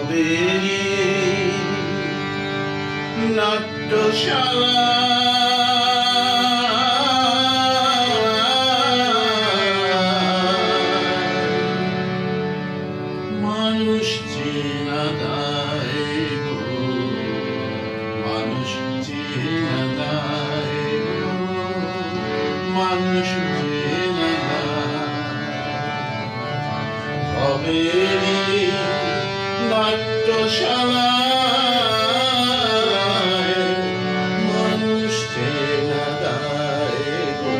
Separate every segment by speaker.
Speaker 1: সবেরই নাট্যশালা মানুষ চেনা দায় গো, মানুষ চেনা দায় গো, মানুষ চেনা সবেরই নাট্যশালা মানুষ চেনা দায় গো,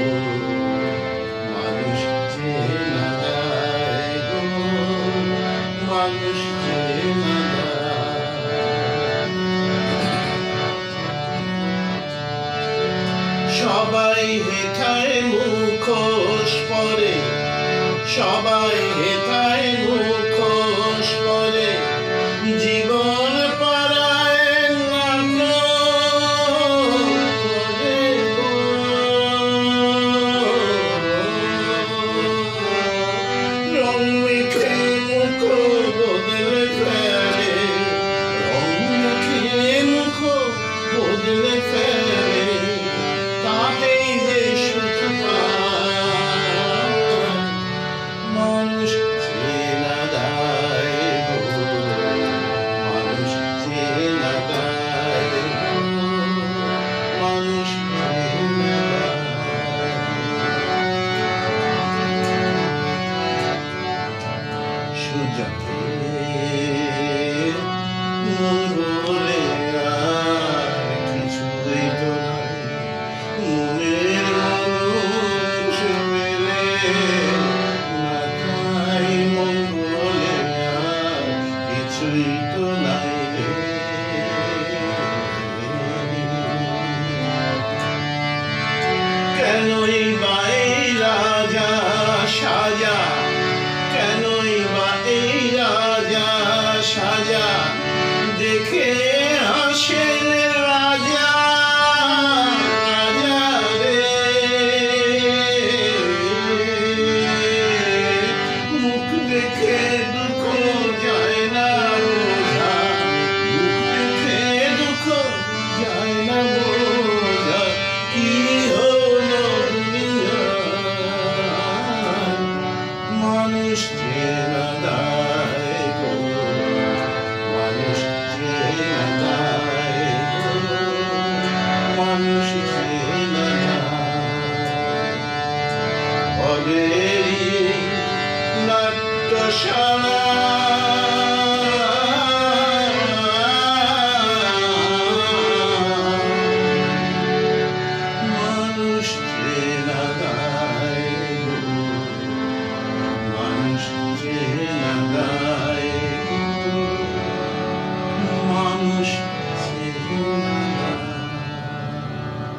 Speaker 1: মানুষ চেনা দায় গো, মানুষ চেনা দায়। সবাই হেথায় মুখোশ পরে, সবাই হেথায় মুখোশ পরে, জীবন পাড়ায় নাটক করে গো। রং মেখে মুখ বদলে ফেলে, রং মেখে মুখ বদলে ফেলে, তাতেই যে সুখ পায়। মানুষ চেনা দায় গো, মানুষ চেনা দায় গো, মানুষ চেনা দায়। সুজাতে মন বলে আর কিছুই তো নাই, মনের মানুষ পেলে না তাই, মন বলে আর কিছুই তো নাই রে। কেনই বা এই রাজা সাজা, কেনই বা এই রাজা সাজা, দেখে হাসে